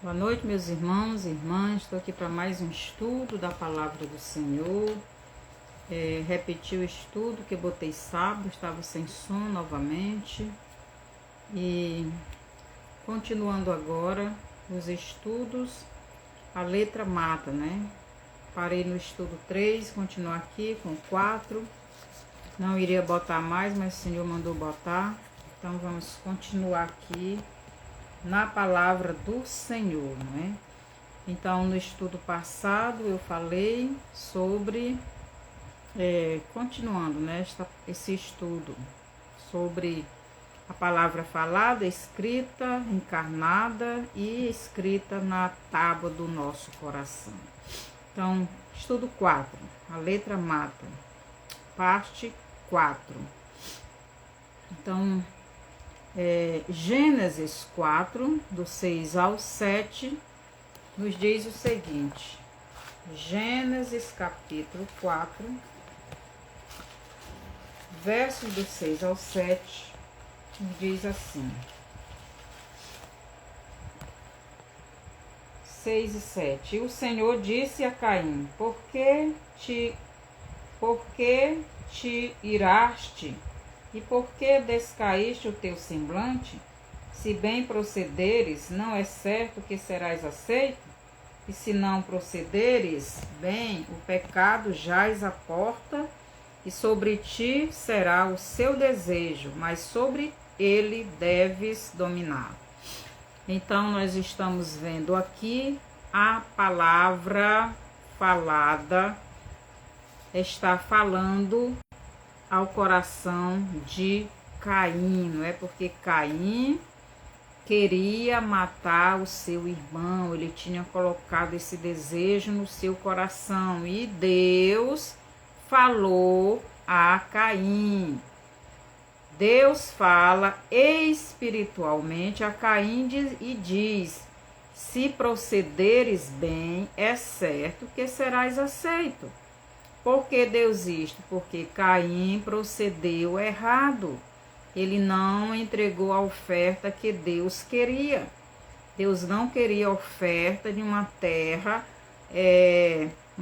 Boa noite, meus irmãos e irmãs. Estou aqui para mais um estudo da palavra do Senhor. Repeti o estudo que eu botei sábado, estava sem som novamente. E continuando agora os estudos, a letra mata, né? Parei no estudo 3, continuo aqui com 4. Não iria botar mais, mas o Senhor mandou botar. Então vamos continuar aqui na palavra do Senhor, né? Então, no estudo passado eu falei sobre, continuando, né, esse estudo sobre a palavra falada, escrita, encarnada e escrita na tábua do nosso coração. Então, estudo 4, a letra mata, parte 4. Então, Gênesis 4, do 6 ao 7, nos diz o seguinte. Gênesis capítulo 4, versos do 6 ao 7, nos diz assim. 6 e 7. E o Senhor disse a Caim: Por que te iraste? E por que descaíste o teu semblante? Se bem procederes, não é certo que serás aceito? E se não procederes bem, o pecado jaz à porta, e sobre ti será o seu desejo, mas sobre ele deves dominar. Então, nós estamos vendo aqui a palavra falada está falando ao coração de Caim, não é? Porque Caim queria matar o seu irmão, ele tinha colocado esse desejo no seu coração e Deus falou a Caim. Deus fala espiritualmente a Caim e diz: se procederes bem, é certo que serás aceito. Por que Deus isto? Porque Caim procedeu errado. Ele não entregou a oferta que Deus queria. Deus não queria a oferta de uma terra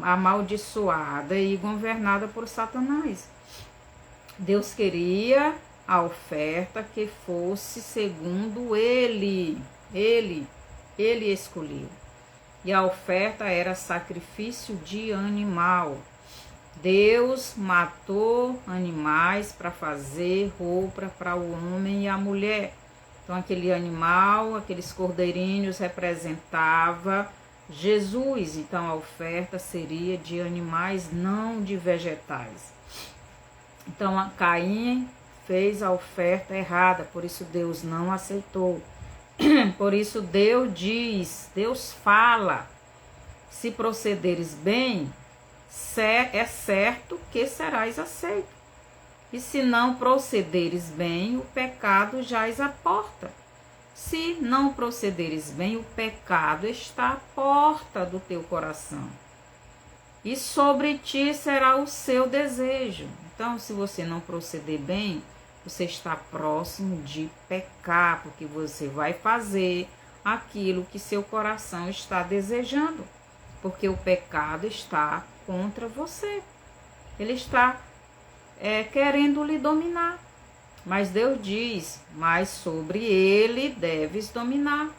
amaldiçoada e governada por Satanás. Deus queria a oferta que fosse segundo ele. Ele escolheu. E a oferta era sacrifício de animal. Deus matou animais para fazer roupa para o homem e a mulher. Então, aquele animal, aqueles cordeirinhos representava Jesus. Então, a oferta seria de animais, não de vegetais. Então, Caim fez a oferta errada, por isso Deus não aceitou. Por isso Deus fala, se procederes bem, é certo que serás aceito. E se não procederes bem, o pecado jaz à porta. Se não procederes bem, o pecado está à porta do teu coração. E sobre ti será o seu desejo. Então, se você não proceder bem, você está próximo de pecar, porque você vai fazer aquilo que seu coração está desejando. Porque o pecado está contra você. Ele está querendo lhe dominar. Mas Deus diz, mas sobre ele deves dominar.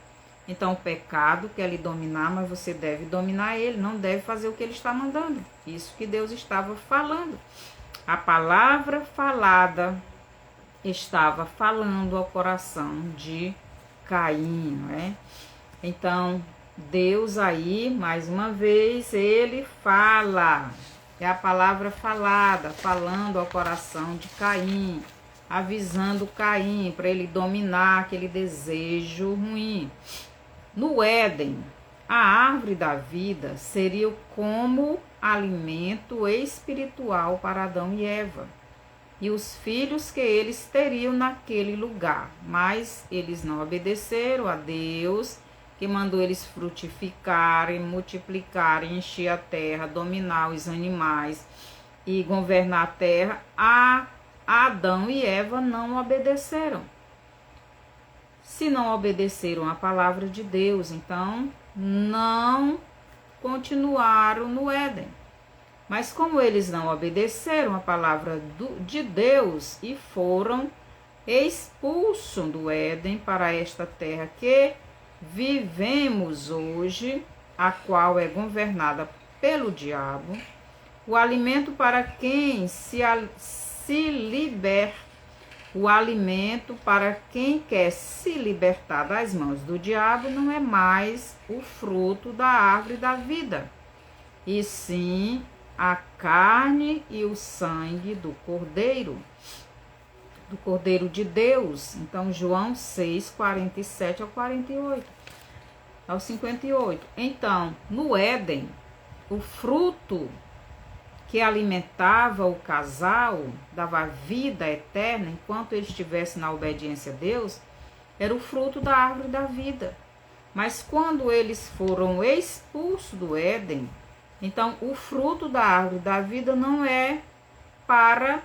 Então o pecado quer lhe dominar, mas você deve dominar ele, não deve fazer o que ele está mandando. Isso que Deus estava falando. A palavra falada estava falando ao coração de Caim, não é? Então, Deus aí, mais uma vez, ele fala. É a palavra falada, falando ao coração de Caim, avisando Caim para ele dominar aquele desejo ruim. No Éden, a árvore da vida seria como alimento espiritual para Adão e Eva e os filhos que eles teriam naquele lugar. Mas eles não obedeceram a Deus, que mandou eles frutificarem, multiplicarem, encher a terra, dominar os animais e governar a terra. Adão e Eva não obedeceram. se não obedeceram à palavra de Deus. Então, não continuaram no Éden. Mas como eles não obedeceram à palavra de Deus e foram expulsos do Éden para esta terra que vivemos hoje, a qual é governada pelo diabo, o alimento para quem o alimento para quem quer se libertar das mãos do diabo não é mais o fruto da árvore da vida, e sim a carne e o sangue do Cordeiro de Deus. Então, João 6, 47 ao 48, ao 58. Então, no Éden, o fruto que alimentava o casal, dava vida eterna, enquanto ele estivesse na obediência a Deus, era o fruto da árvore da vida. Mas quando eles foram expulsos do Éden, então o fruto da árvore da vida não é para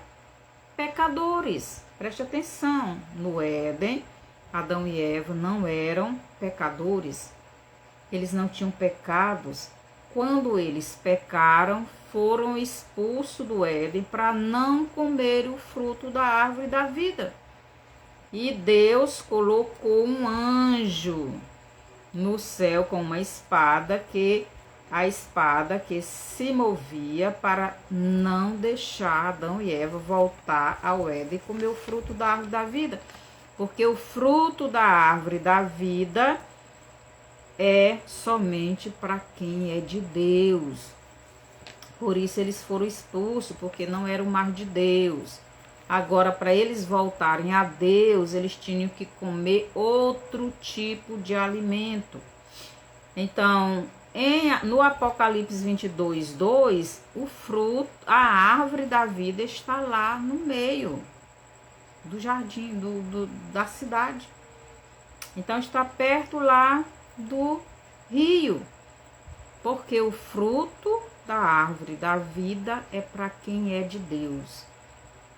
pecadores. Preste atenção, no Éden, Adão e Eva não eram pecadores. Eles não tinham pecados. Quando eles pecaram, foram expulsos do Éden para não comer o fruto da árvore da vida. E Deus colocou um anjo no céu com uma espada, a espada que se movia para não deixar Adão e Eva voltar ao Éden e comer o fruto da árvore da vida. Porque o fruto da árvore da vida é somente para quem é de Deus. Por isso eles foram expulsos, porque não era o mar de Deus. Agora, para eles voltarem a Deus, eles tinham que comer outro tipo de alimento. Então, no Apocalipse 22, 2, o fruto, a árvore da vida está lá no meio do jardim, da cidade. Então, está perto lá do rio, porque o fruto da árvore da vida é para quem é de Deus.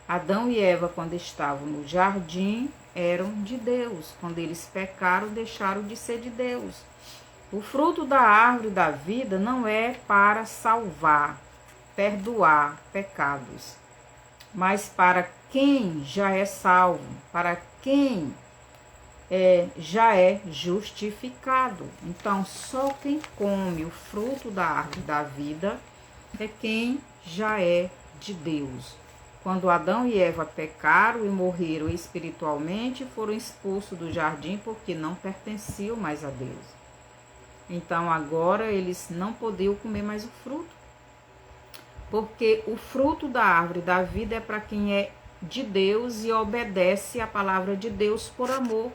Adão e Eva, quando estavam no jardim, eram de Deus. Quando eles pecaram, deixaram de ser de Deus. O fruto da árvore da vida não é para salvar, perdoar pecados, mas para quem já é salvo, para quem já é justificado. Então, só quem come o fruto da árvore da vida é quem já é de Deus. Quando Adão e Eva pecaram e morreram espiritualmente, foram expulsos do jardim porque não pertenciam mais a Deus. Então, agora eles não podiam comer mais o fruto, porque o fruto da árvore da vida é para quem é de Deus e obedece à palavra de Deus por amor.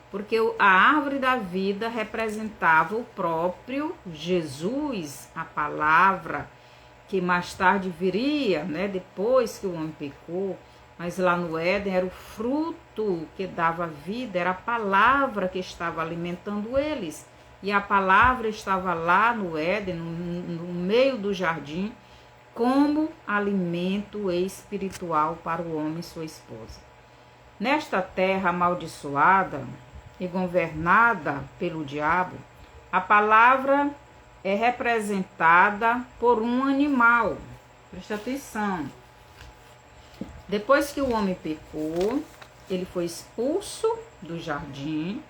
Porque a árvore da vida representava o próprio Jesus, a palavra, que mais tarde viria, depois que o homem pecou. Mas lá no Éden era o fruto que dava vida, era a palavra que estava alimentando eles. E a palavra estava lá no Éden, no meio do jardim, como alimento espiritual para o homem e sua esposa. Nesta terra amaldiçoada e governada pelo diabo, a palavra é representada por um animal. Presta atenção. Depois que o homem pecou, ele foi expulso do jardim.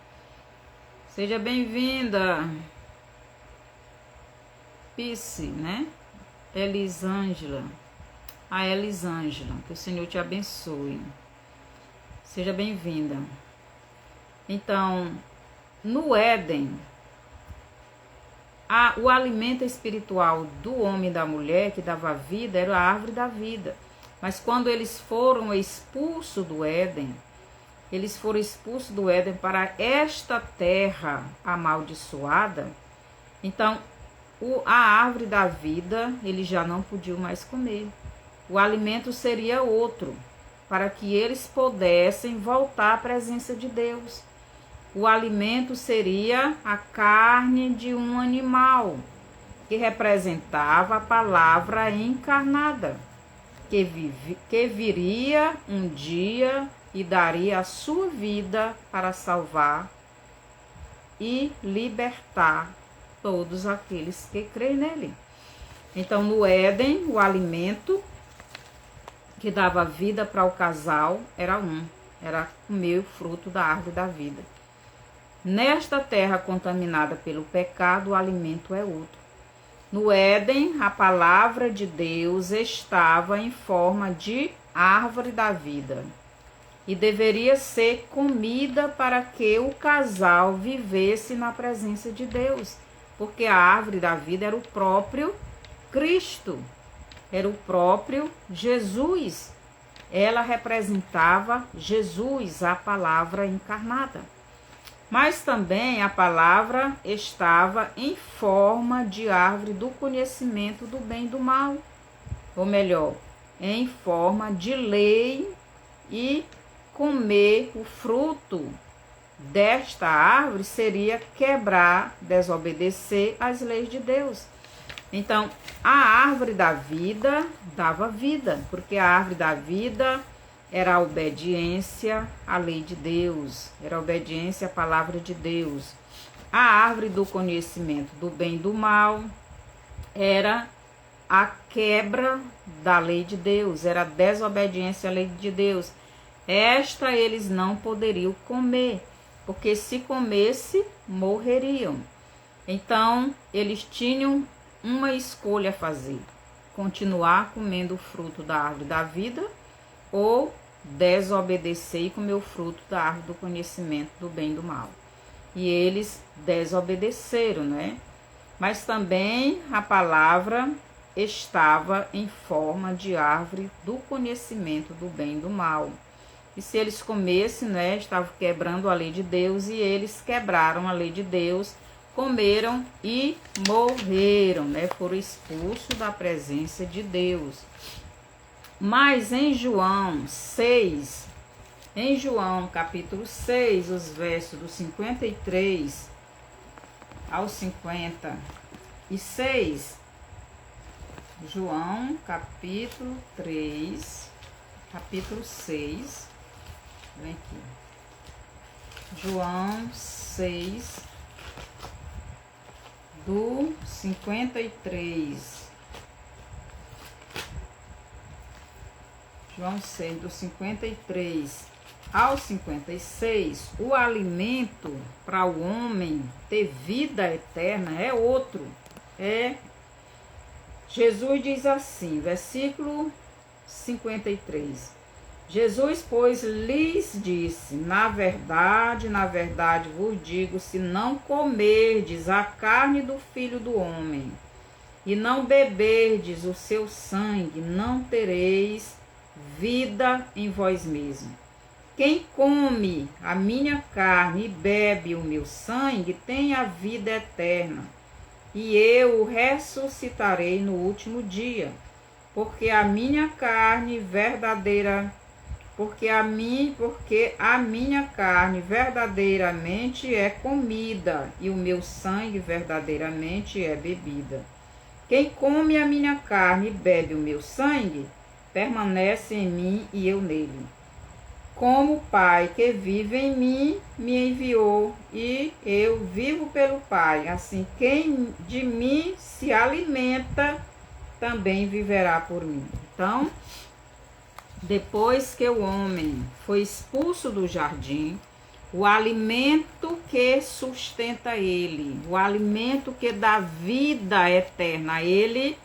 Seja bem-vinda, Pice, Elisângela. A Elisângela, que o Senhor te abençoe. Seja bem-vinda. Então, no Éden, o alimento espiritual do homem e da mulher que dava vida era a árvore da vida. Mas quando eles foram expulsos do Éden, para esta terra amaldiçoada, então a árvore da vida eles já não podiam mais comer. O alimento seria outro, para que eles pudessem voltar à presença de Deus. O alimento seria a carne de um animal, que representava a palavra encarnada, que viria um dia e daria a sua vida para salvar e libertar todos aqueles que creem nele. Então, no Éden, o alimento que dava vida para o casal era comer o fruto da árvore da vida. Nesta terra contaminada pelo pecado, o alimento é outro. No Éden, a palavra de Deus estava em forma de árvore da vida e deveria ser comida para que o casal vivesse na presença de Deus, porque a árvore da vida era o próprio Cristo, era o próprio Jesus. Ela representava Jesus, a palavra encarnada. Mas também a palavra estava em forma de árvore do conhecimento do bem e do mal. Ou melhor, em forma de lei, e comer o fruto desta árvore seria quebrar, desobedecer às leis de Deus. Então, a árvore da vida dava vida, porque a árvore da vida era a obediência à lei de Deus, era a obediência à palavra de Deus. A árvore do conhecimento do bem e do mal era a quebra da lei de Deus, era a desobediência à lei de Deus. Esta eles não poderiam comer, porque se comesse, morreriam. Então, eles tinham uma escolha a fazer: continuar comendo o fruto da árvore da vida ou desobedecer e comer o fruto da árvore do conhecimento do bem e do mal. E eles desobedeceram, né? Mas também a palavra estava em forma de árvore do conhecimento do bem e do mal. E se eles comessem, né, estavam quebrando a lei de Deus, e eles quebraram a lei de Deus, comeram e morreram, né? Foram expulsos da presença de Deus. Mas em João 6, em João capítulo 6, os versos do 53 ao 56, João capítulo 3, capítulo 6, vem aqui, João 6, do 53, João 6, do 53 ao 56, o alimento para o homem ter vida eterna é outro. Jesus diz assim, versículo 53. Jesus, pois, lhes disse: na verdade vos digo, se não comerdes a carne do Filho do Homem e não beberdes o seu sangue, não tereis vida em vós mesmos. Quem come a minha carne e bebe o meu sangue tem a vida eterna, e eu o ressuscitarei no último dia, porque a minha carne verdadeiramente é comida, e o meu sangue verdadeiramente é bebida. Quem come a minha carne e bebe o meu sangue, permanece em mim e eu nele. Como o Pai que vive em mim me enviou, e eu vivo pelo Pai, assim quem de mim se alimenta também viverá por mim. Então, depois que o homem foi expulso do jardim, o alimento que sustenta ele, o alimento que dá vida eterna a ele,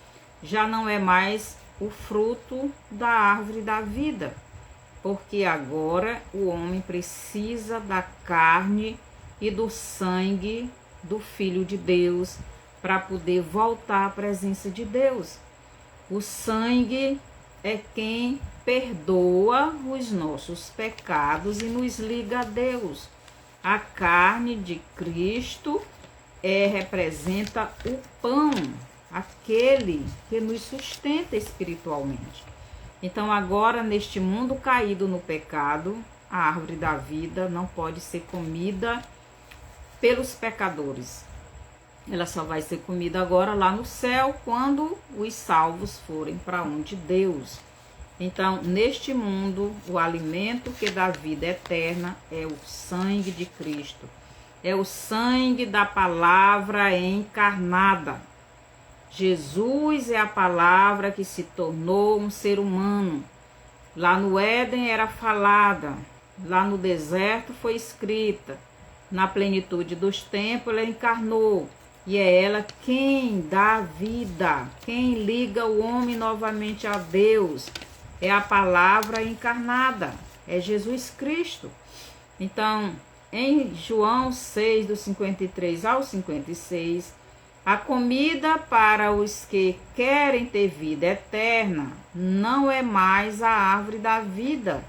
já não é mais o fruto da árvore da vida, porque agora o homem precisa da carne e do sangue do Filho de Deus para poder voltar à presença de Deus. O sangue é quem perdoa os nossos pecados e nos liga a Deus. A carne de Cristo representa o pão, aquele que nos sustenta espiritualmente. Então agora, neste mundo caído no pecado, a árvore da vida não pode ser comida pelos pecadores. Ela só vai ser comida agora lá no céu, quando os salvos forem para onde Deus. Então, neste mundo, o alimento que dá vida eterna é o sangue de Cristo. É o sangue da palavra encarnada. Jesus é a palavra que se tornou um ser humano. Lá no Éden era falada, lá no deserto foi escrita. Na plenitude dos tempos ela encarnou. E é ela quem dá vida, quem liga o homem novamente a Deus. É a palavra encarnada, é Jesus Cristo. Então, em João 6, do 53 ao 56, a comida para os que querem ter vida eterna não é mais a árvore da vida,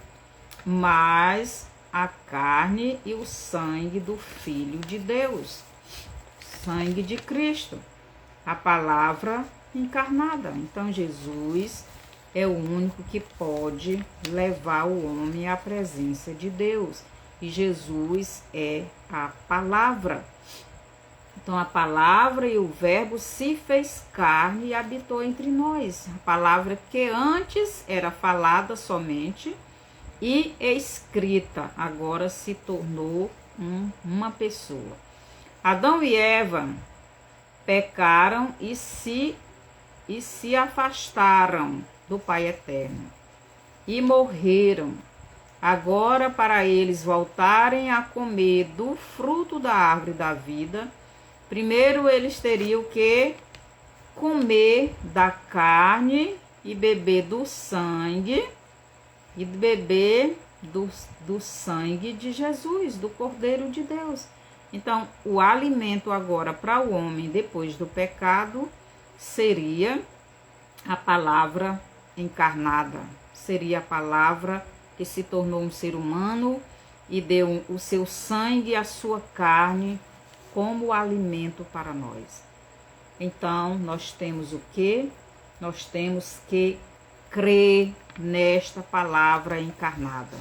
mas a carne e o sangue do Filho de Deus, sangue de Cristo, a palavra encarnada. Então, Jesus é o único que pode levar o homem à presença de Deus. E Jesus é a palavra. Então, a palavra e o verbo se fez carne e habitou entre nós. A palavra que antes era falada somente e escrita, agora se tornou uma pessoa. Adão e Eva pecaram e se afastaram do Pai Eterno e morreram. Agora, para eles voltarem a comer do fruto da árvore da vida, primeiro eles teriam que comer da carne e beber do sangue, e beber do sangue de Jesus, do Cordeiro de Deus. Então, o alimento agora para o homem depois do pecado seria a palavra encarnada, seria a palavra que se tornou um ser humano e deu o seu sangue e a sua carne como alimento para nós. Então, nós temos o quê? Nós temos que crer nesta palavra encarnada.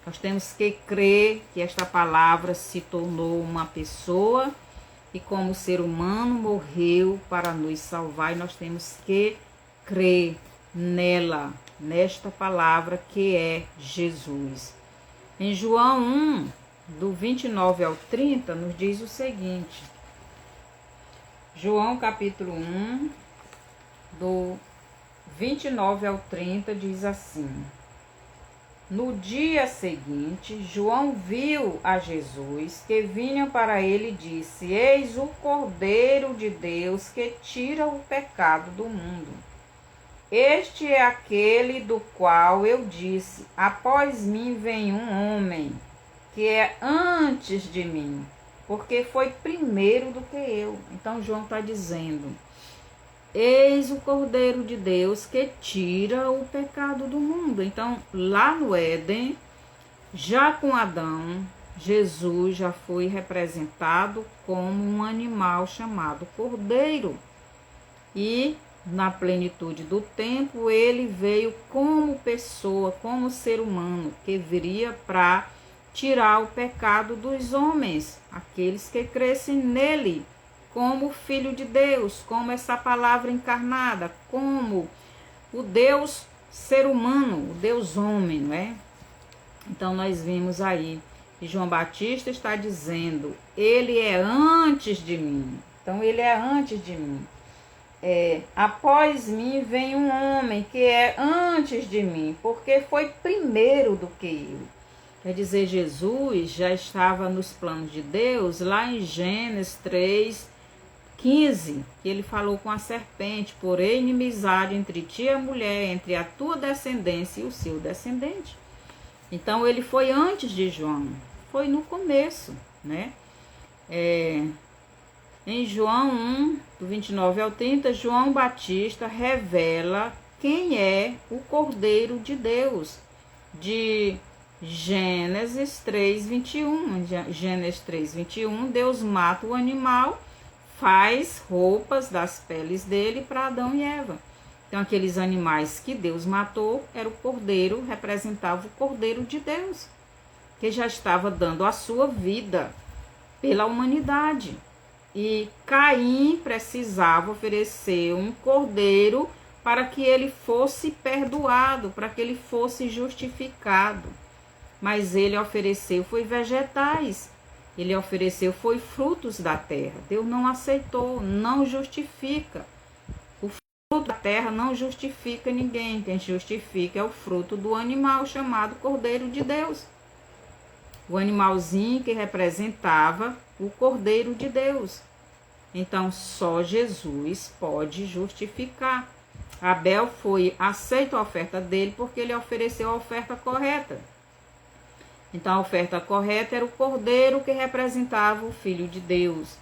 Nós temos que crer que esta palavra se tornou uma pessoa e como ser humano morreu para nos salvar, e nós temos que crer nela, nesta palavra que é Jesus. Em João 1, do 29 ao 30, nos diz o seguinte. João capítulo 1, do 29 ao 30, diz assim: No dia seguinte, João viu a Jesus que vinha para ele e disse: Eis o Cordeiro de Deus que tira o pecado do mundo. Este é aquele do qual eu disse: Após mim vem um homem que é antes de mim, porque foi primeiro do que eu. Então João está dizendo: Eis o Cordeiro de Deus que tira o pecado do mundo. Então, lá no Éden, já com Adão, Jesus já foi representado como um animal chamado Cordeiro. E na plenitude do tempo, ele veio como pessoa, como ser humano, que viria para tirar o pecado dos homens, aqueles que crescem nele, como Filho de Deus, como essa palavra encarnada, como o Deus ser humano, o Deus homem, não é? Então nós vimos aí que João Batista está dizendo: ele é antes de mim. Então ele é antes de mim. Após mim vem um homem que é antes de mim, porque foi primeiro do que eu. Quer dizer, Jesus já estava nos planos de Deus, lá em Gênesis 3:15, que ele falou com a serpente: porém inimizade entre ti e a mulher, entre a tua descendência e o seu descendente. Então ele foi antes de João, foi no começo, né? Em João 1, do 29 ao 30, João Batista revela quem é o Cordeiro de Deus, de Gênesis 3:21. Gênesis 3:21, Deus mata o animal, faz roupas das peles dele para Adão e Eva. Então, aqueles animais que Deus matou, era o cordeiro, representava o Cordeiro de Deus, que já estava dando a sua vida pela humanidade. E Caim precisava oferecer um cordeiro para que ele fosse perdoado, para que ele fosse justificado. Mas ele ofereceu foi vegetais, ele ofereceu foi frutos da terra. Deus não aceitou, não justifica. O fruto da terra não justifica ninguém, quem justifica é o fruto do animal chamado Cordeiro de Deus. O animalzinho que representava o Cordeiro de Deus. Então, só Jesus pode justificar. Abel aceita a oferta dele porque ele ofereceu a oferta correta. Então, a oferta correta era o cordeiro que representava o Filho de Deus.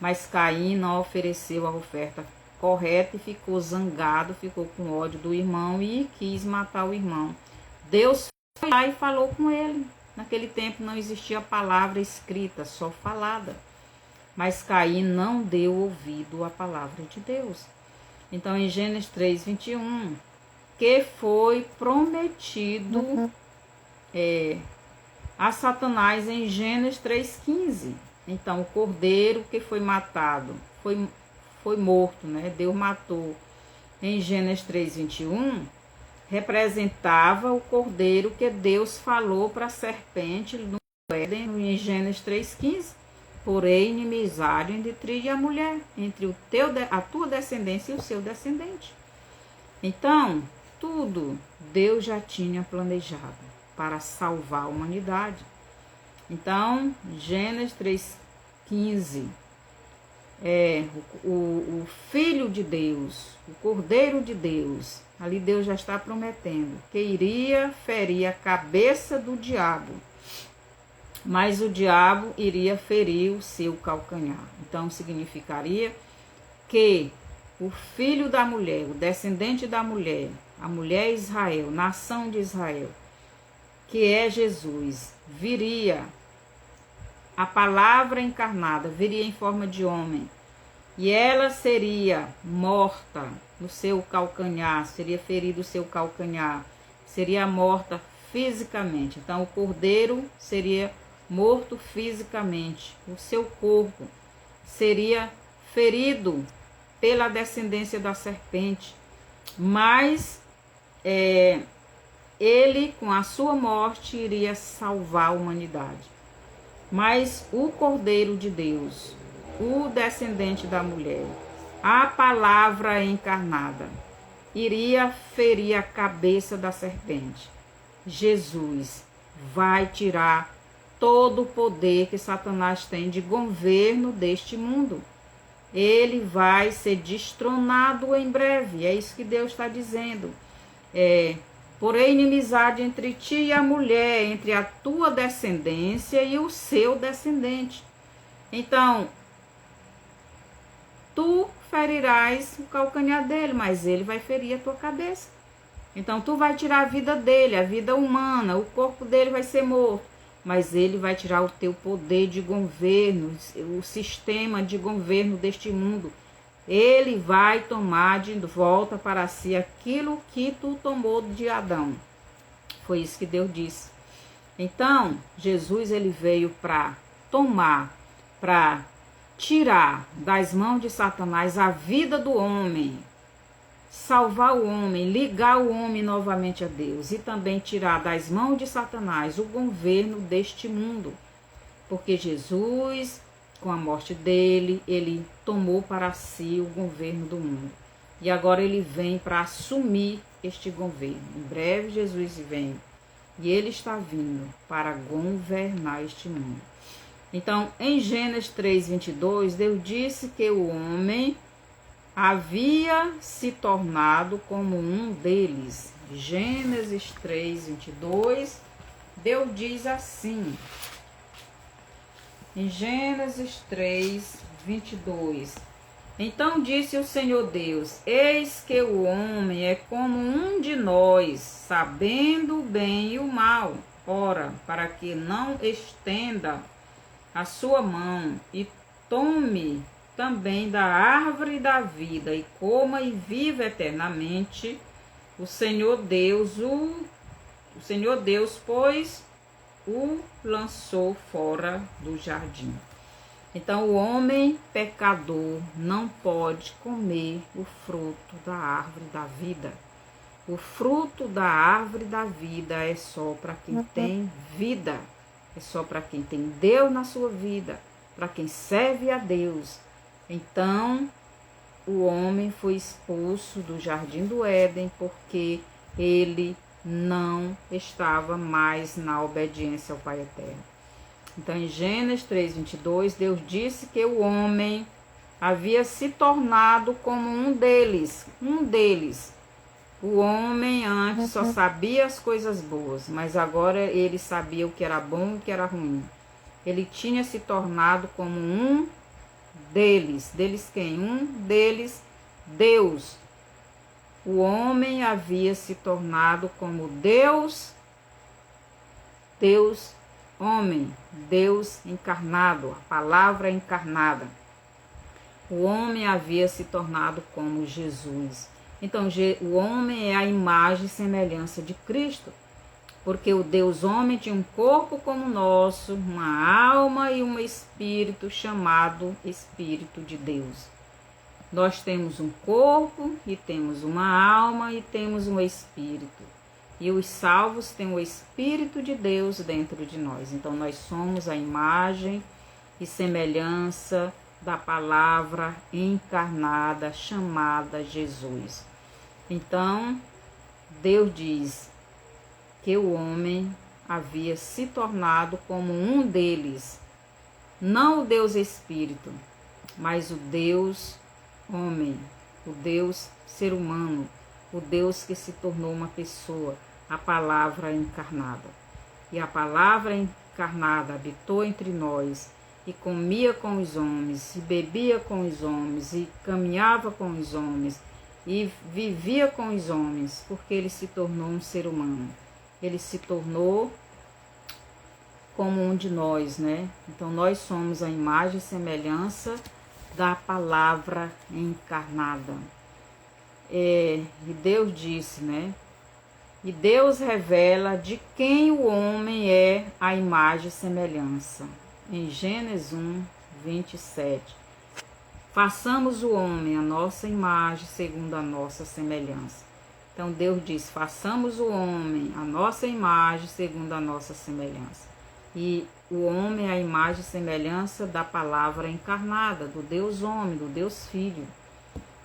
Mas Caim não ofereceu a oferta correta e ficou zangado, ficou com ódio do irmão e quis matar o irmão. Deus foi lá e falou com ele. Naquele tempo não existia palavra escrita, só falada. Mas Caim não deu ouvido à palavra de Deus. Então, em Gênesis 3:21, que foi prometido a Satanás em Gênesis 3:15. Então, o cordeiro que foi matado, foi morto, né? Deus matou em Gênesis 3:21, representava o cordeiro que Deus falou para a serpente no Éden, em Gênesis 3:15. Porém, inimizade entre ti e a mulher, entre a tua descendência e o seu descendente. Então, tudo Deus já tinha planejado para salvar a humanidade. Então, Gênesis 3:15 o Filho de Deus, o Cordeiro de Deus. Ali Deus já está prometendo que iria ferir a cabeça do diabo, mas o diabo iria ferir o seu calcanhar. Então, significaria que o filho da mulher, o descendente da mulher, a mulher Israel, nação de Israel, que é Jesus, viria, a palavra encarnada, viria em forma de homem, e ela seria morta no seu calcanhar, seria ferido o seu calcanhar, seria morta fisicamente. Então, o cordeiro seria morto fisicamente, o seu corpo seria ferido pela descendência da serpente, mas ele, com a sua morte, iria salvar a humanidade. Mas o Cordeiro de Deus, o descendente da mulher, a palavra encarnada, iria ferir a cabeça da serpente. Jesus vai tirar todo o poder que Satanás tem de governo deste mundo. Ele vai ser destronado em breve. É isso que Deus está dizendo. Porém, inimizade entre ti e a mulher, entre a tua descendência e o seu descendente. Então, tu ferirás o calcanhar dele, mas ele vai ferir a tua cabeça. Então, tu vai tirar a vida dele, a vida humana, o corpo dele vai ser morto, mas ele vai tirar o teu poder de governo, o sistema de governo deste mundo. Ele vai tomar de volta para si aquilo que tu tomou de Adão. Foi isso que Deus disse. Então, Jesus ele veio para para tirar das mãos de Satanás a vida do homem, salvar o homem, ligar o homem novamente a Deus e também tirar das mãos de Satanás o governo deste mundo. Porque Jesus, com a morte dele, ele tomou para si o governo do mundo. E agora ele vem para assumir este governo. Em breve Jesus vem. E ele está vindo para governar este mundo. Então, em Gênesis 3:22, Deus disse que o homem havia se tornado como um deles. Gênesis 3:22, Deus diz assim. Em Gênesis 3:22. Então disse o Senhor Deus: eis que o homem é como um de nós, sabendo o bem e o mal. Ora, para que não estenda a sua mão e tome também da árvore da vida e coma e viva eternamente, o Senhor Deus, pois, o lançou fora do jardim. Então, o homem pecador não pode comer o fruto da árvore da vida. O fruto da árvore da vida é só para quem tem vida, é só para quem tem Deus na sua vida, para quem serve a Deus. Então, o homem foi expulso do jardim do Éden porque ele não estava mais na obediência ao Pai Eterno. Então, em Gênesis 3:22, Deus disse que o homem havia se tornado como um deles. O homem antes só sabia as coisas boas, mas agora ele sabia o que era bom e o que era ruim. Ele tinha se tornado como um deles. Deles quem? Um deles, Deus. O homem havia se tornado como Deus, homem, Deus encarnado, a palavra encarnada. O homem havia se tornado como Jesus. Então, o homem é a imagem e semelhança de Cristo, porque o Deus homem tinha um corpo como o nosso, uma alma e um espírito chamado Espírito de Deus. Nós temos um corpo e temos uma alma e temos um espírito. E os salvos têm o Espírito de Deus dentro de nós. Então, nós somos a imagem e semelhança da palavra encarnada chamada Jesus. Então, Deus diz que o homem havia se tornado como um deles. Não o Deus Espírito, mas o Deus homem, o Deus ser humano, o Deus que se tornou uma pessoa, a palavra encarnada. E a palavra encarnada habitou entre nós e comia com os homens, e bebia com os homens, e caminhava com os homens, e vivia com os homens, porque ele se tornou um ser humano. Ele se tornou como um de nós, né? Então nós somos a imagem e semelhança da palavra encarnada. E Deus disse, né? E Deus revela de quem o homem é a imagem e semelhança. Em Gênesis 1:27. Façamos o homem a nossa imagem segundo a nossa semelhança. Então Deus diz, façamos o homem a nossa imagem segundo a nossa semelhança. E o homem é a imagem e semelhança da palavra encarnada, do Deus homem, do Deus Filho.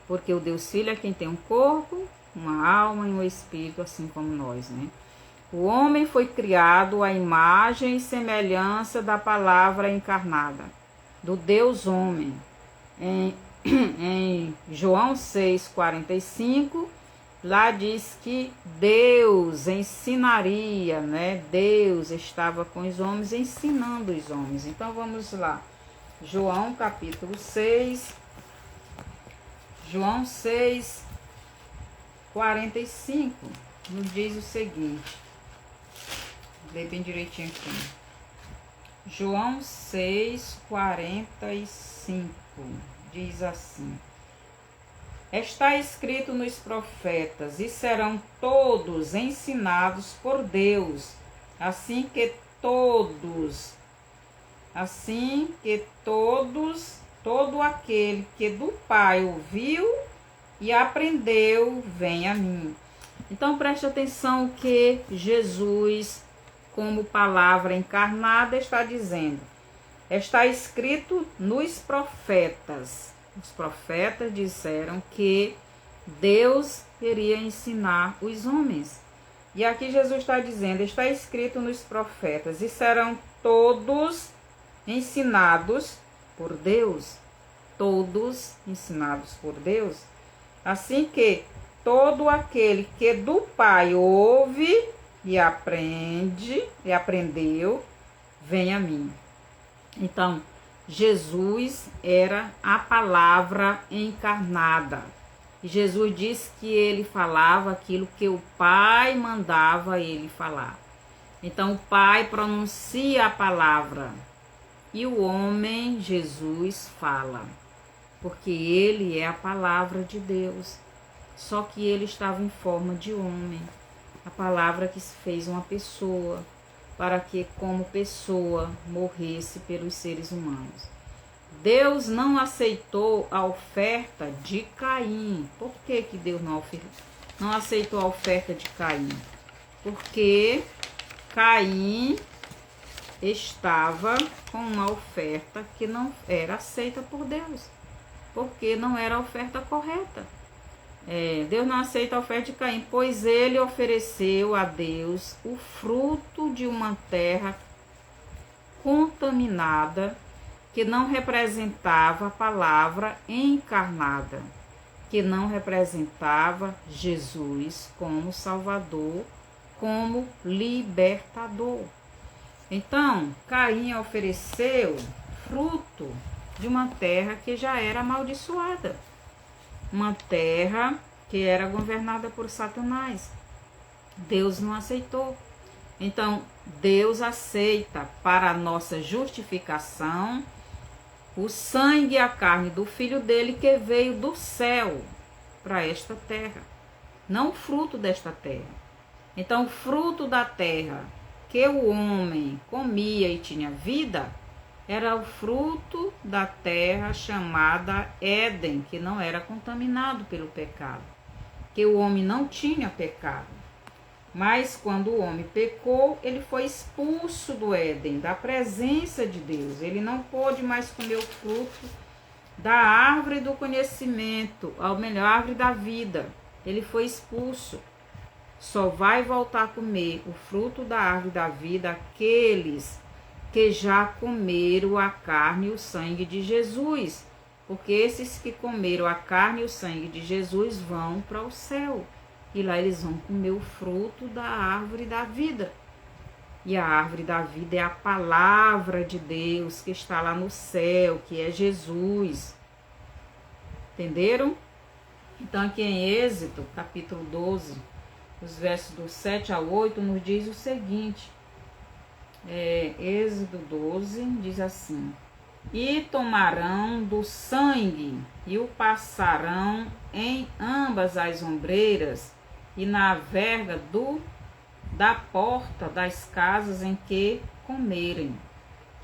Porque o Deus Filho é quem tem um corpo, uma alma e um espírito, assim como nós, né? O homem foi criado à imagem e semelhança da palavra encarnada, do Deus homem. Em João 6:45, lá diz que Deus ensinaria, né? Deus estava com os homens, ensinando os homens. Então vamos lá. João capítulo 6. João 6:45 nos diz o seguinte. Vou ler bem direitinho aqui. João 6:45 diz assim: está escrito nos profetas, e serão todos ensinados por Deus, assim que todos, todo aquele que do Pai ouviu e aprendeu, vem a mim. Então preste atenção que Jesus, como palavra encarnada, está dizendo. Está escrito nos profetas. Os profetas disseram que Deus iria ensinar os homens. E aqui Jesus está dizendo, está escrito nos profetas, e serão todos ensinados por Deus. Todos ensinados por Deus. Assim que todo aquele que do Pai ouve e aprendeu, vem a mim. Então, Jesus era a palavra encarnada. E Jesus disse que ele falava aquilo que o Pai mandava ele falar. Então, o Pai pronuncia a palavra e o homem, Jesus, fala. Porque ele é a palavra de Deus. Só que ele estava em forma de homem. A palavra que se fez uma pessoa, para que como pessoa morresse pelos seres humanos. Deus não aceitou a oferta de Caim. Por que Deus não aceitou a oferta de Caim? Porque Caim estava com uma oferta que não era aceita por Deus, porque não era a oferta correta. Deus não aceita a oferta de Caim, pois ele ofereceu a Deus o fruto de uma terra contaminada, que não representava a palavra encarnada, que não representava Jesus como Salvador, como libertador. Então, Caim ofereceu fruto de uma terra que já era amaldiçoada, uma terra que era governada por Satanás. Deus não aceitou. Então, Deus aceita para a nossa justificação o sangue e a carne do Filho dele, que veio do céu para esta terra, não o fruto desta terra. Então, o fruto da terra que o homem comia e tinha vida era o fruto da terra chamada Éden, que não era contaminado pelo pecado, que o homem não tinha pecado. Mas quando o homem pecou, ele foi expulso do Éden, da presença de Deus. Ele não pôde mais comer o fruto da árvore do conhecimento, ou melhor, árvore da vida. Ele foi expulso. Só vai voltar a comer o fruto da árvore da vida aqueles que já comeram a carne e o sangue de Jesus. Porque esses que comeram a carne e o sangue de Jesus vão para o céu. E lá eles vão comer o fruto da árvore da vida. E a árvore da vida é a palavra de Deus que está lá no céu, que é Jesus. Entenderam? Então aqui em Êxodo, capítulo 12, os versos do 7 ao 8, nos diz o seguinte. Êxodo 12 diz assim: e tomarão do sangue e o passarão em ambas as ombreiras e na verga da porta das casas em que comerem.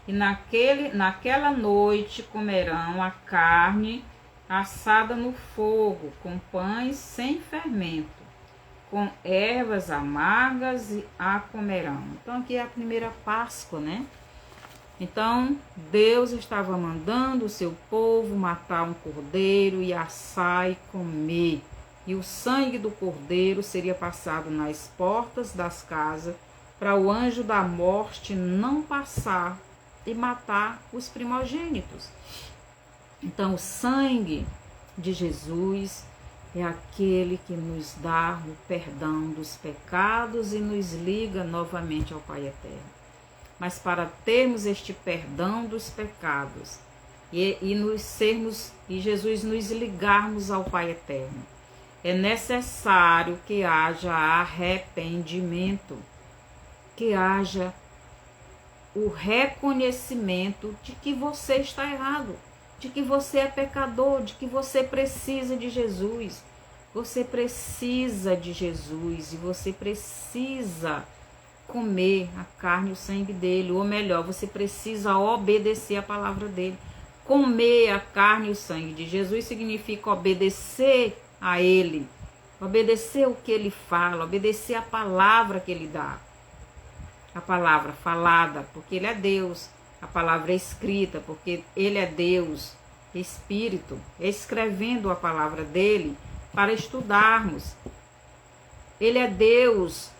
E naquela noite comerão a carne assada no fogo, com pães sem fermento, com ervas amargas e a comerão. Então aqui é a primeira Páscoa, né? Então Deus estava mandando o seu povo matar um cordeiro e assar e comer. E o sangue do cordeiro seria passado nas portas das casas para o anjo da morte não passar e matar os primogênitos. Então o sangue de Jesus é aquele que nos dá o perdão dos pecados e nos liga novamente ao Pai Eterno. Mas para termos este perdão dos pecados e Jesus nos ligarmos ao Pai Eterno, é necessário que haja arrependimento, que haja o reconhecimento de que você está errado, de que você é pecador, de que você precisa de Jesus. Você precisa de Jesus e você precisa comer a carne e o sangue dele, ou melhor, você precisa obedecer a palavra dele. Comer a carne e o sangue de Jesus significa obedecer a ele, obedecer o que ele fala, obedecer a palavra que ele dá, a palavra falada, porque ele é Deus, a palavra escrita, porque ele é Deus, Espírito, escrevendo a palavra dele para estudarmos. Ele é Deus,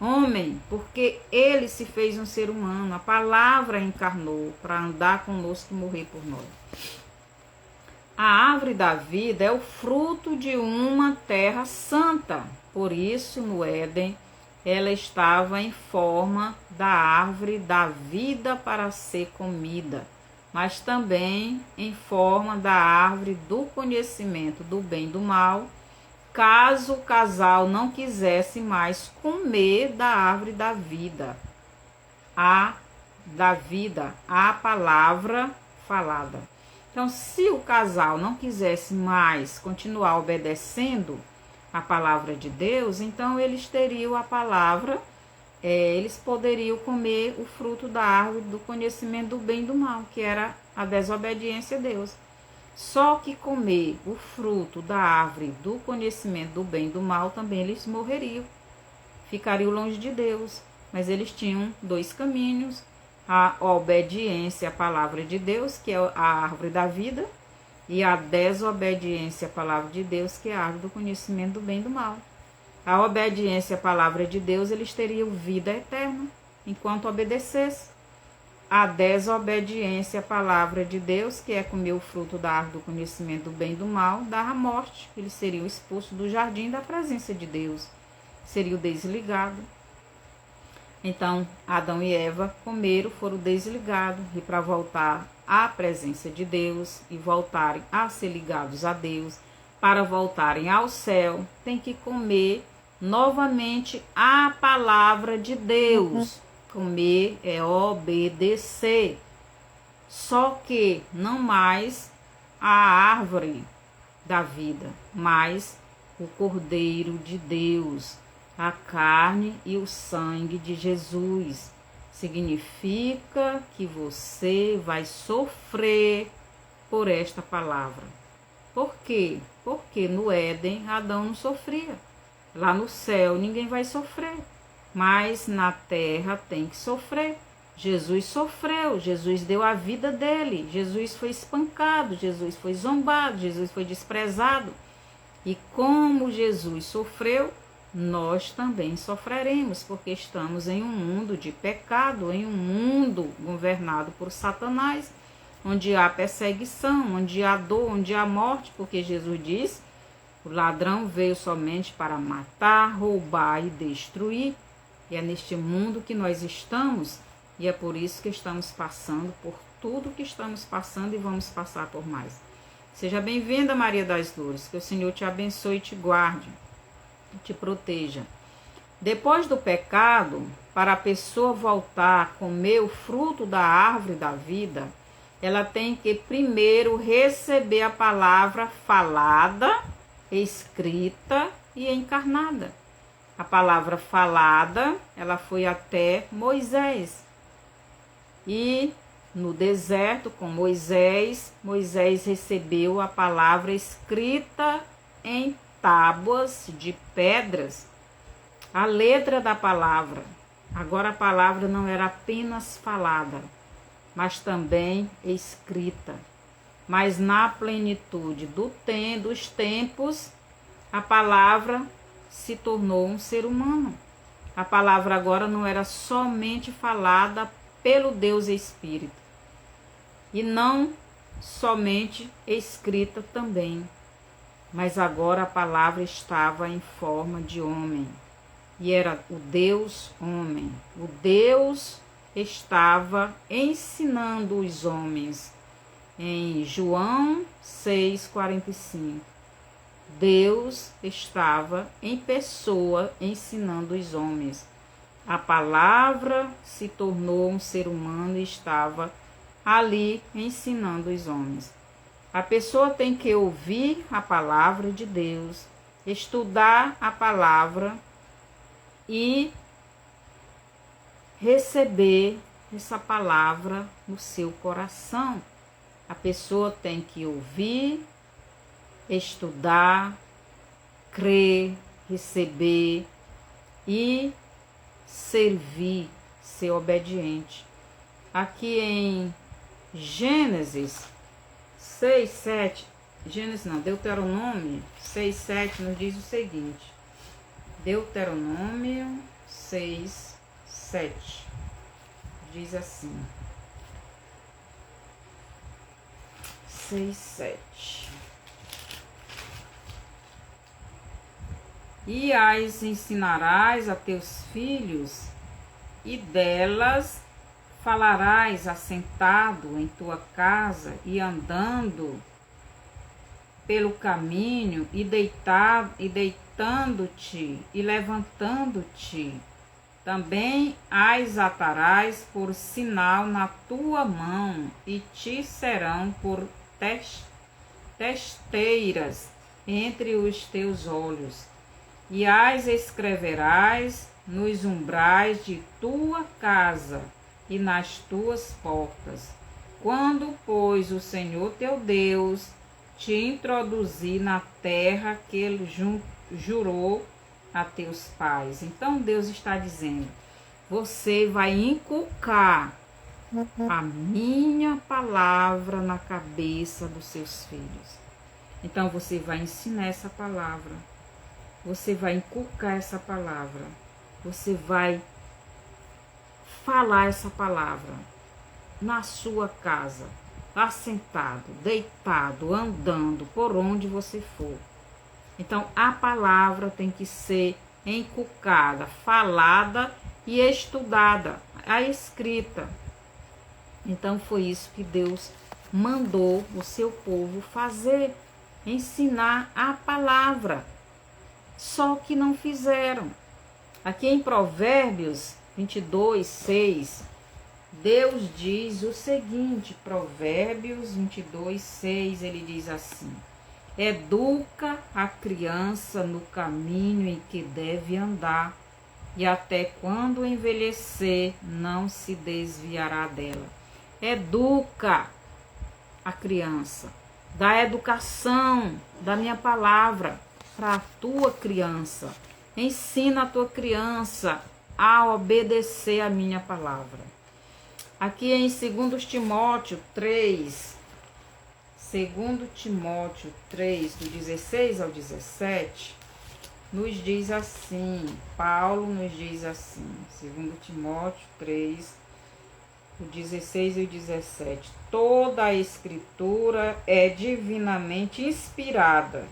homem, porque ele se fez um ser humano, a palavra encarnou para andar conosco e morrer por nós. A árvore da vida é o fruto de uma terra santa, por isso no Éden ela estava em forma da árvore da vida para ser comida, mas também em forma da árvore do conhecimento do bem e do mal, caso o casal não quisesse mais comer da árvore da vida, a palavra falada. Então, se o casal não quisesse mais continuar obedecendo a palavra de Deus, então eles teriam a palavra, eles poderiam comer o fruto da árvore do conhecimento do bem e do mal, que era a desobediência a Deus. Só que comer o fruto da árvore do conhecimento do bem e do mal, também eles morreriam, ficariam longe de Deus. Mas eles tinham dois caminhos: a obediência à palavra de Deus, que é a árvore da vida, e a desobediência à palavra de Deus, que é a árvore do conhecimento do bem e do mal. A obediência à palavra de Deus, eles teriam vida eterna, enquanto obedecessem. A desobediência à palavra de Deus, que é comer o fruto da árvore do conhecimento do bem e do mal, dava morte. Eles seriam expulsos do jardim da presença de Deus, seriam desligados. Então, Adão e Eva comeram, foram desligados, e para voltar à presença de Deus e voltarem a ser ligados a Deus, para voltarem ao céu, tem que comer novamente a palavra de Deus. Comer é obedecer. Só que não mais a árvore da vida, mas o Cordeiro de Deus, a carne e o sangue de Jesus. Significa que você vai sofrer por esta palavra. Por quê? Porque no Éden Adão não sofria. Lá no céu ninguém vai sofrer. Mas na terra tem que sofrer. Jesus sofreu, Jesus deu a vida dele, Jesus foi espancado, Jesus foi zombado, Jesus foi desprezado. E como Jesus sofreu, nós também sofreremos, porque estamos em um mundo de pecado, em um mundo governado por Satanás, onde há perseguição, onde há dor, onde há morte, porque Jesus diz: o ladrão veio somente para matar, roubar e destruir. E é neste mundo que nós estamos, e é por isso que estamos passando por tudo que estamos passando e vamos passar por mais. Seja bem-vinda, Maria das Dores, que o Senhor te abençoe e te guarde, te proteja. Depois do pecado, para a pessoa voltar a comer o fruto da árvore da vida, ela tem que primeiro receber a palavra falada, escrita e encarnada. A palavra falada, ela foi até Moisés. E no deserto, com Moisés, Moisés recebeu a palavra escrita em tábuas de pedras, a letra da palavra. Agora a palavra não era apenas falada, mas também escrita. Mas na plenitude dos tempos, a palavra se tornou um ser humano. A palavra agora não era somente falada pelo Deus Espírito, e não somente escrita também, mas agora a palavra estava em forma de homem, e era o Deus homem. O Deus estava ensinando os homens. Em João 6,45, Deus estava em pessoa ensinando os homens. A palavra se tornou um ser humano e estava ali ensinando os homens. A pessoa tem que ouvir a palavra de Deus, estudar a palavra e receber essa palavra no seu coração. A pessoa tem que ouvir, estudar, crer, receber e servir, ser obediente. Aqui em Gênesis 6, 7, Deuteronômio 6, 7 nos diz o seguinte. Deuteronômio 6, 7 diz assim. 6, 7. E as ensinarás a teus filhos, e delas falarás assentado em tua casa e andando pelo caminho, e deitando-te e levantando-te. Também as atarás por sinal na tua mão, e te serão por testeiras entre os teus olhos. E as escreverás nos umbrais de tua casa e nas tuas portas. Quando, pois, o Senhor teu Deus te introduzir na terra que ele jurou a teus pais. Então Deus está dizendo, você vai inculcar a minha palavra na cabeça dos seus filhos. Então você vai ensinar essa palavra, você vai inculcar essa palavra, você vai falar essa palavra na sua casa, assentado, deitado, andando, por onde você for. Então a palavra tem que ser inculcada, falada e estudada, a escrita. Então foi isso que Deus mandou o seu povo fazer, ensinar a palavra. Só que não fizeram. Aqui em Provérbios 22, 6, Deus diz o seguinte, Provérbios 22, 6, ele diz assim: educa a criança no caminho em que deve andar, e até quando envelhecer não se desviará dela. Educa a criança, dá educação da minha palavra para a tua criança. Ensina a tua criança a obedecer a minha palavra. Aqui em 2 Timóteo 3, 2 Timóteo 3, do 16 ao 17, nos diz assim, Paulo nos diz assim, 2 Timóteo 3, o 16 e o 17, toda a escritura é divinamente inspirada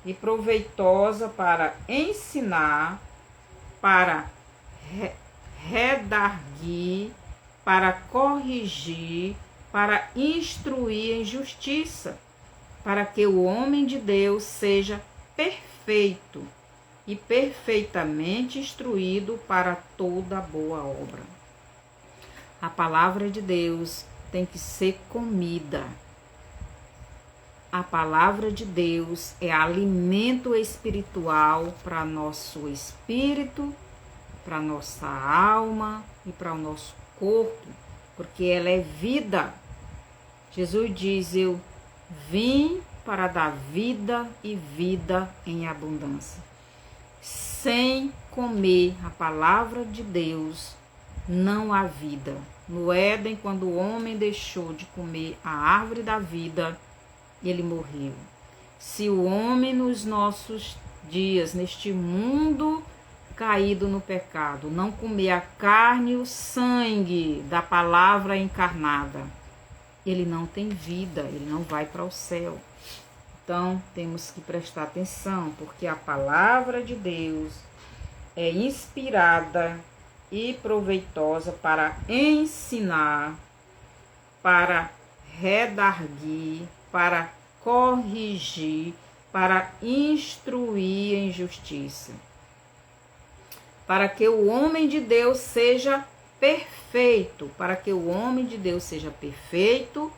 e proveitosa para ensinar, para redarguir, para corrigir, para instruir em justiça, para que o homem de Deus seja perfeito e perfeitamente instruído para toda boa obra. A palavra de Deus tem que ser comida. A palavra de Deus é alimento espiritual para nosso espírito, para nossa alma e para o nosso corpo, porque ela é vida. Jesus diz, eu vim para dar vida e vida em abundância. Sem comer a palavra de Deus, não há vida. No Éden, quando o homem deixou de comer a árvore da vida, ele morreu. Se o homem nos nossos dias, neste mundo caído no pecado, não comer a carne e o sangue da palavra encarnada, ele não tem vida, ele não vai para o céu. Então, temos que prestar atenção, porque a palavra de Deus é inspirada e proveitosa para ensinar, para redarguir, para corrigir, para instruir em justiça, para que o homem de Deus seja perfeito, para que o homem de Deus seja perfeito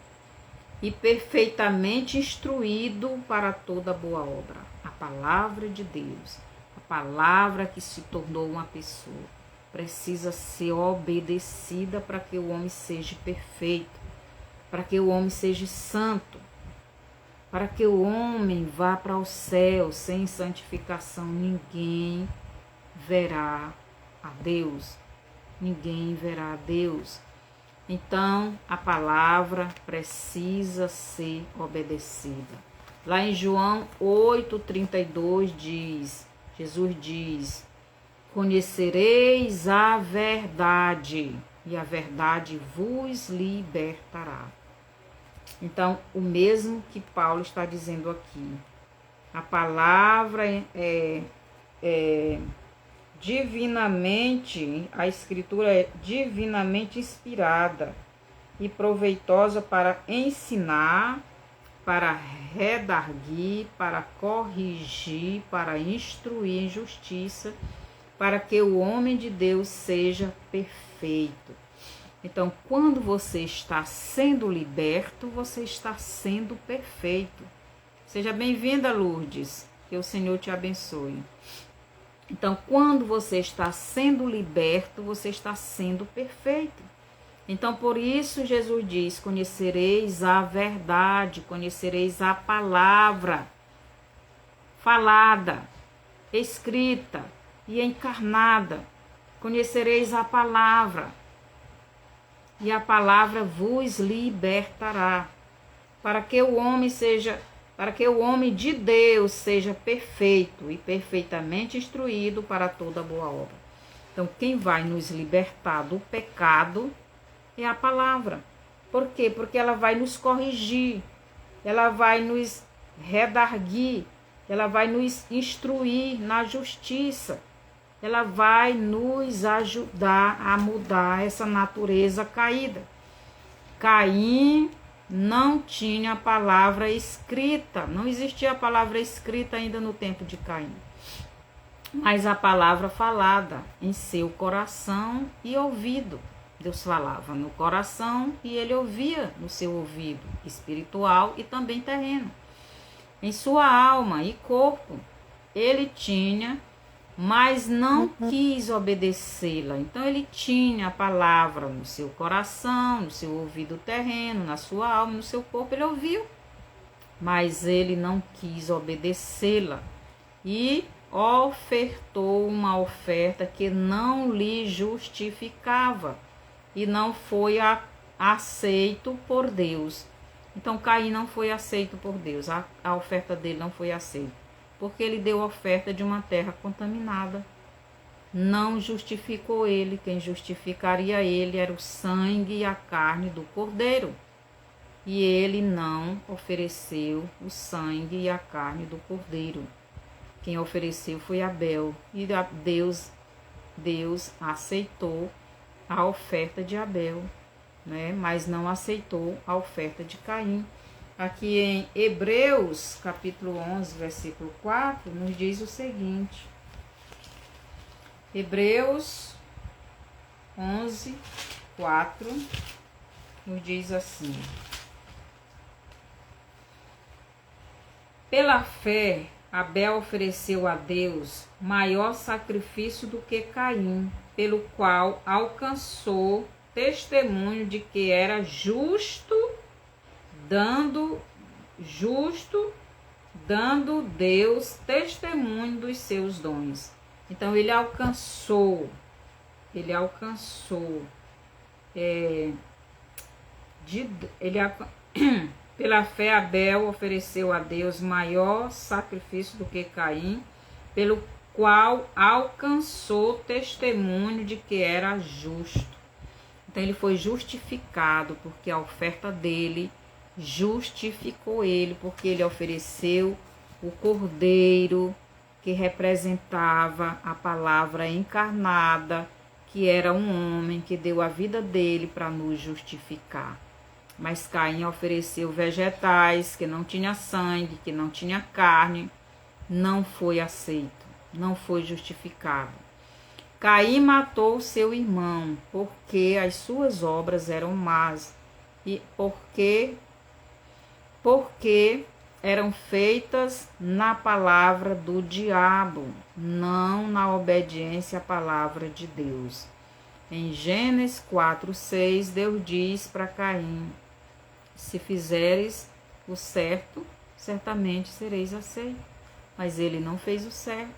e perfeitamente instruído para toda boa obra. A palavra de Deus, a palavra que se tornou uma pessoa, precisa ser obedecida para que o homem seja perfeito, para que o homem seja santo, para que o homem vá para o céu. Sem santificação ninguém verá a Deus. Ninguém verá a Deus. Então, a palavra precisa ser obedecida. Lá em João 8,32 diz, Jesus diz, conhecereis a verdade, e a verdade vos libertará. Então, o mesmo que Paulo está dizendo aqui. A palavra divinamente, a escritura é divinamente inspirada e proveitosa para ensinar, para redarguir, para corrigir, para instruir em justiça, para que o homem de Deus seja perfeito. Então, quando você está sendo liberto, você está sendo perfeito. Seja bem-vinda, Lourdes, que o Senhor te abençoe. Então, quando você está sendo liberto, você está sendo perfeito. Então, por isso Jesus diz, conhecereis a verdade, conhecereis a palavra falada, escrita e encarnada. Conhecereis a palavra, e a palavra vos libertará, para que o homem de Deus seja perfeito e perfeitamente instruído para toda boa obra. Então, quem vai nos libertar do pecado é a palavra. Por quê? Porque ela vai nos corrigir, ela vai nos redarguir, ela vai nos instruir na justiça, ela vai nos ajudar a mudar essa natureza caída. Caim não tinha a palavra escrita, não existia a palavra escrita ainda no tempo de Caim, mas a palavra falada em seu coração e ouvido. Deus falava no coração e ele ouvia no seu ouvido espiritual e também terreno. Em sua alma e corpo ele tinha, mas não quis obedecê-la. Então ele tinha a palavra no seu coração, no seu ouvido terreno, na sua alma, no seu corpo, ele ouviu, mas ele não quis obedecê-la e ofertou uma oferta que não lhe justificava e não foi aceito por Deus. Então Caim não foi aceito por Deus, a oferta dele não foi aceita, porque ele deu oferta de uma terra contaminada. Não justificou ele, quem justificaria ele era o sangue e a carne do cordeiro. E ele não ofereceu o sangue e a carne do cordeiro. Quem ofereceu foi Abel, e Deus aceitou a oferta de Abel, né? Mas não aceitou a oferta de Caim. Aqui em Hebreus, capítulo 11, versículo 4, nos diz o seguinte. Hebreus 11, 4, nos diz assim. Pela fé, Abel ofereceu a Deus maior sacrifício do que Caim, pelo qual alcançou testemunho de que era justo, dando Deus testemunho dos seus dons. Então ele alcançou pela fé Abel ofereceu a Deus maior sacrifício do que Caim, pelo qual alcançou testemunho de que era justo. Então ele foi justificado, porque a oferta dele justificou ele, porque ele ofereceu o cordeiro que representava a palavra encarnada, que era um homem que deu a vida dele para nos justificar. Mas Caim ofereceu vegetais que não tinha sangue, que não tinha carne, não foi aceito, não foi justificado. Caim matou seu irmão, porque as suas obras eram más, e porque eram feitas na palavra do diabo, não na obediência à palavra de Deus. Em Gênesis 4:6, Deus diz para Caim: se fizeres o certo, certamente sereis aceito. Mas ele não fez o certo,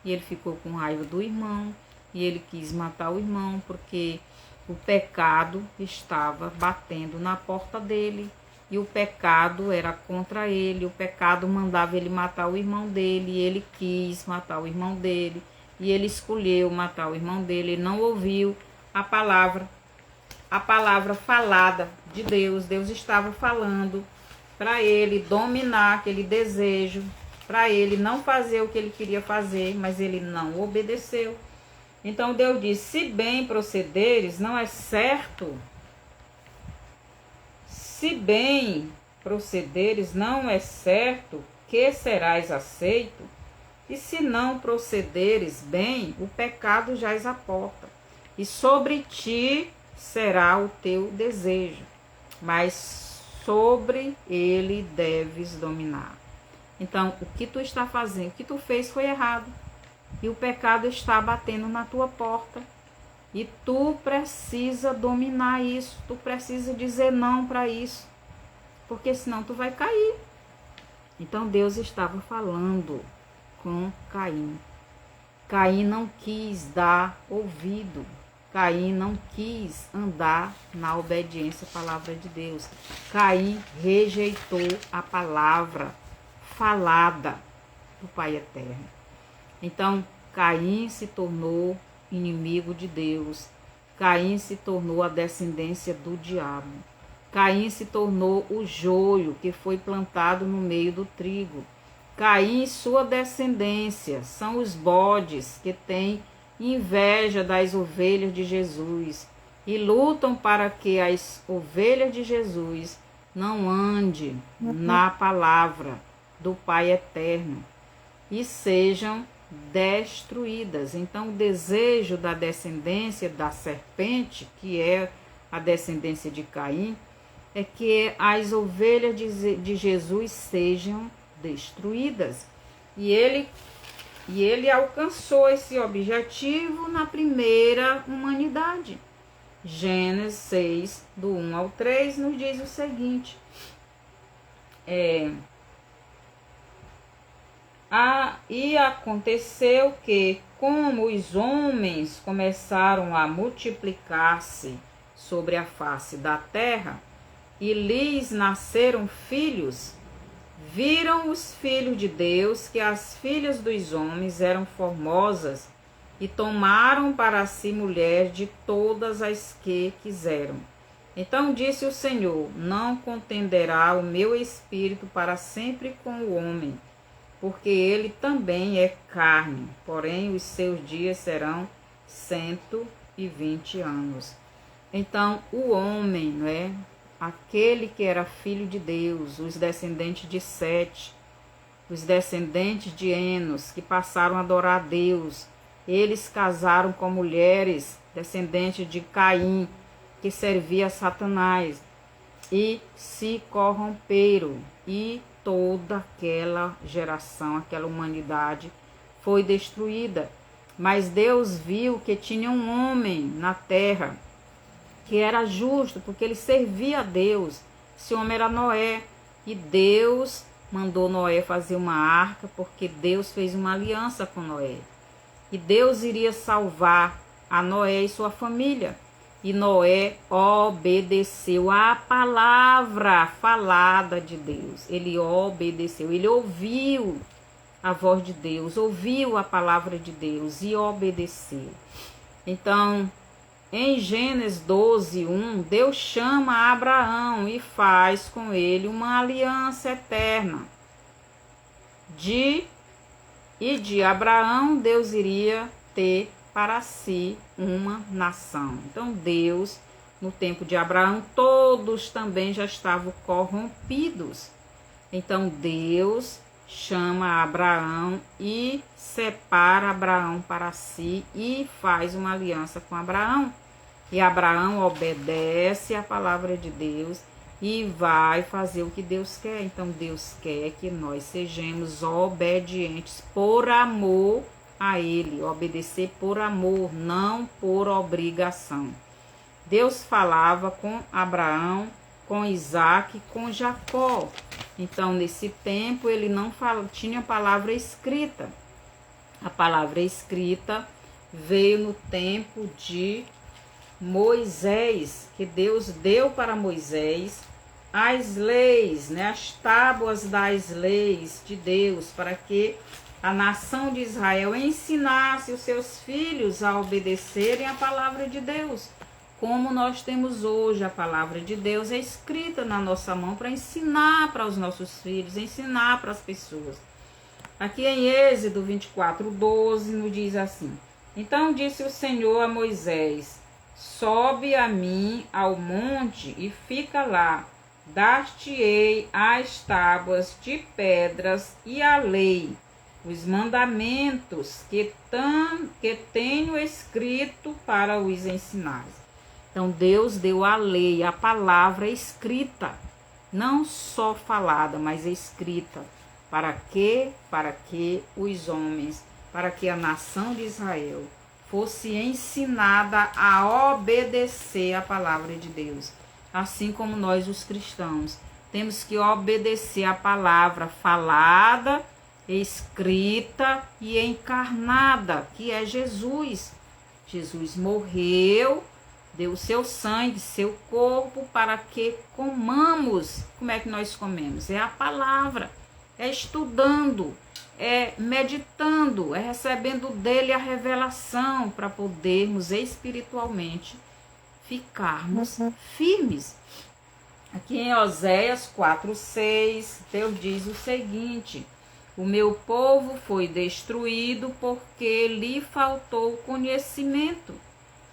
e ele ficou com raiva do irmão, e ele quis matar o irmão, porque o pecado estava batendo na porta dele, e o pecado era contra ele, o pecado mandava ele matar o irmão dele, e ele quis matar o irmão dele, e ele escolheu matar o irmão dele, ele não ouviu a palavra falada de Deus. Deus estava falando para ele dominar aquele desejo, para ele não fazer o que ele queria fazer, mas ele não obedeceu. Então Deus disse: se bem procederes, não é certo. Se bem procederes, não é certo que serás aceito, e se não procederes bem, o pecado jaz à porta, e sobre ti será o teu desejo, mas sobre ele deves dominar. Então, o que tu está fazendo, o que tu fez foi errado, e o pecado está batendo na tua porta, E tu precisa dominar isso, tu precisa dizer não para isso, porque senão tu vai cair. Então Deus estava falando com Caim. Caim não quis dar ouvido. Caim não quis andar na obediência à palavra de Deus. Caim rejeitou a palavra falada do Pai Eterno. Então, Caim se tornou inimigo de Deus. Caim se tornou a descendência do diabo. Caim se tornou o joio que foi plantado no meio do trigo. Caim e sua descendência são os bodes que têm inveja das ovelhas de Jesus e lutam para que as ovelhas de Jesus não andem na palavra do Pai Eterno e sejam destruídas. Então, o desejo da descendência da serpente, que é a descendência de Caim, é que as ovelhas de Jesus sejam destruídas. E ele alcançou esse objetivo na primeira humanidade. Gênesis 6, do 1 ao 3, nos diz o seguinte. E aconteceu que, como os homens começaram a multiplicar-se sobre a face da terra, e lhes nasceram filhos, viram os filhos de Deus que as filhas dos homens eram formosas e tomaram para si mulher de todas as que quiseram. Então disse o Senhor: não contenderá o meu espírito para sempre com o homem, porque ele também é carne, porém os seus dias serão 120 anos. Então o homem, não é? Aquele que era filho de Deus, os descendentes de Sete, os descendentes de Enos, que passaram a adorar a Deus, eles casaram com mulheres descendentes de Caim, que servia a Satanás, e se corromperam, e toda aquela geração, aquela humanidade foi destruída. Mas Deus viu que tinha um homem na terra que era justo, porque ele servia a Deus. Esse homem era Noé. E Deus mandou Noé fazer uma arca, porque Deus fez uma aliança com Noé. E Deus iria salvar a Noé e sua família. E Noé obedeceu à palavra falada de Deus. Ele obedeceu, ele ouviu a voz de Deus, ouviu a palavra de Deus e obedeceu. Então, em Gênesis 12:1, Deus chama Abraão e faz com ele uma aliança eterna. De Abraão, Deus iria ter para si uma nação. Então Deus, no tempo de Abraão, todos também já estavam corrompidos. Então Deus chama Abraão e separa Abraão para si e faz uma aliança com Abraão. E Abraão obedece a palavra de Deus e vai fazer o que Deus quer. Então Deus quer que nós sejamos obedientes por amor a Ele, obedecer por amor, não por obrigação. Deus falava com Abraão, com Isaac, com Jacó. Então, nesse tempo, ele não tinha palavra escrita. A palavra escrita veio no tempo de Moisés, que Deus deu para Moisés as leis, né, as tábuas das leis de Deus, para que a nação de Israel ensinasse os seus filhos a obedecerem a palavra de Deus. Como nós temos hoje a palavra de Deus é escrita na nossa mão para ensinar para os nossos filhos, ensinar para as pessoas. Aqui em Êxodo 24:12 nos diz assim: então disse o Senhor a Moisés: sobe a mim ao monte e fica lá, dar-te-ei as tábuas de pedras e a lei, os mandamentos que tenho escrito para os ensinar. Então Deus deu a lei, a palavra escrita, não só falada, mas escrita. Para que os homens, para que a nação de Israel fosse ensinada a obedecer a palavra de Deus. Assim como nós, os cristãos, temos que obedecer a palavra falada, escrita e encarnada, que é Jesus. Jesus morreu, deu o seu sangue, seu corpo, para que comamos. Como é que nós comemos? É a palavra, é estudando, é meditando, é recebendo dele a revelação, para podermos espiritualmente ficarmos firmes. Aqui em Oséias 4:6, Deus diz o seguinte: o meu povo foi destruído porque lhe faltou conhecimento.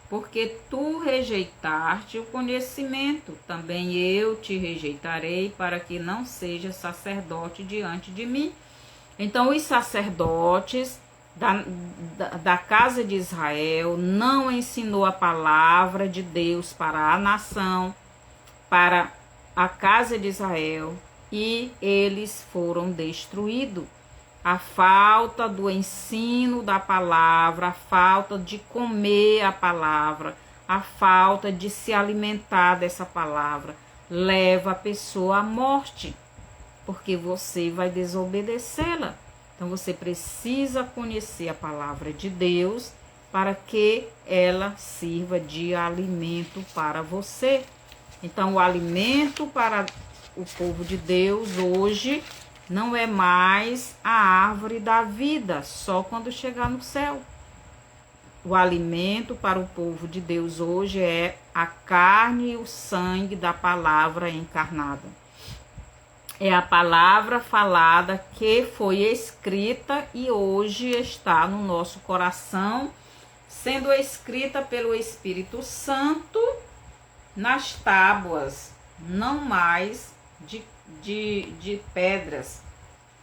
Porque tu rejeitaste o conhecimento, também eu te rejeitarei, para que não sejas sacerdote diante de mim. Então, os sacerdotes da casa de Israel não ensinou a palavra de Deus para a nação, para a casa de Israel, e eles foram destruídos. A falta do ensino da palavra, a falta de comer a palavra, a falta de se alimentar dessa palavra, leva a pessoa à morte, porque você vai desobedecê-la. Então você precisa conhecer a palavra de Deus para que ela sirva de alimento para você. Então o alimento para o povo de Deus hoje não é mais a árvore da vida, só quando chegar no céu. O alimento para o povo de Deus hoje é a carne e o sangue da palavra encarnada. É a palavra falada que foi escrita e hoje está no nosso coração, sendo escrita pelo Espírito Santo nas tábuas, não mais de pedras,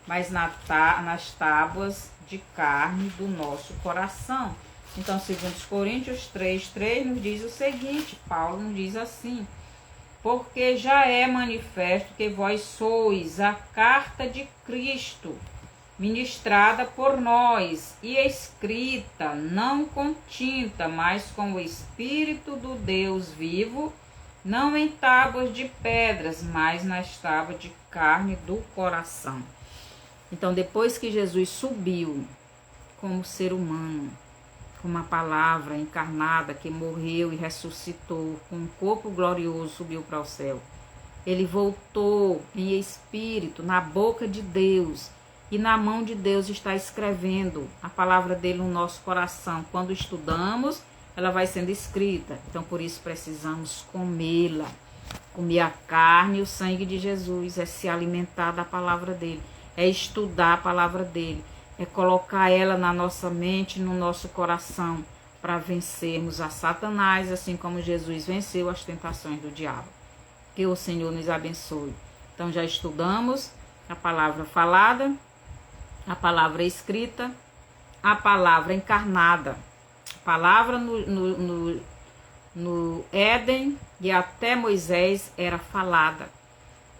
mas nas tábuas de carne do nosso coração. Então, segundo Coríntios 3:3 nos diz o seguinte, Paulo nos diz assim: porque já é manifesto que vós sois a carta de Cristo, ministrada por nós e escrita, não com tinta, mas com o Espírito do Deus vivo, não em tábuas de pedras, mas nas tábuas de carne do coração. Então, depois que Jesus subiu como ser humano, com uma palavra encarnada que morreu e ressuscitou, com um corpo glorioso subiu para o céu, ele voltou em espírito na boca de Deus, e na mão de Deus está escrevendo a palavra dele no nosso coração. Quando estudamos, ela vai sendo escrita. Então, por isso precisamos comê-la. Comer a carne e o sangue de Jesus é se alimentar da palavra dele, é estudar a palavra dele, é colocar ela na nossa mente, no nosso coração, para vencermos a Satanás, assim como Jesus venceu as tentações do diabo. Que o Senhor nos abençoe. Então, já estudamos a palavra falada, a palavra escrita, a palavra encarnada. A palavra no Éden e até Moisés era falada.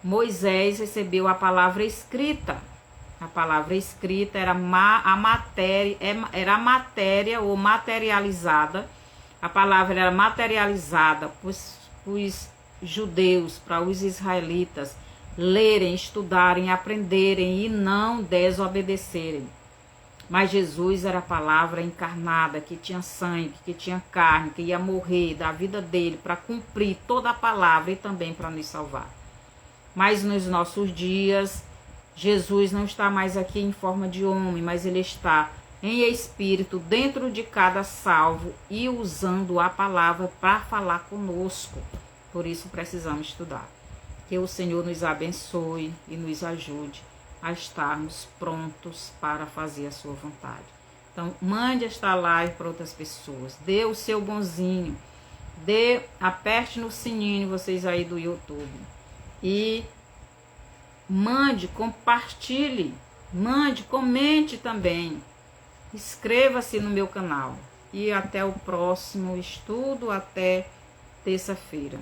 Moisés recebeu a palavra escrita. A palavra escrita era a matéria ou materializada. A palavra era materializada para os judeus, para os israelitas lerem, estudarem, aprenderem e não desobedecerem. Mas Jesus era a palavra encarnada, que tinha sangue, que tinha carne, que ia morrer da vida dele para cumprir toda a palavra e também para nos salvar. Mas nos nossos dias, Jesus não está mais aqui em forma de homem, mas ele está em espírito dentro de cada salvo e usando a palavra para falar conosco. Por isso precisamos estudar. Que o Senhor nos abençoe e nos ajude a estarmos prontos para fazer a sua vontade. Então, mande esta live para outras pessoas. Dê o seu bonzinho. Aperte no sininho, vocês aí do YouTube. E mande, compartilhe. Mande, comente também. Inscreva-se no meu canal. E até o próximo estudo, até terça-feira.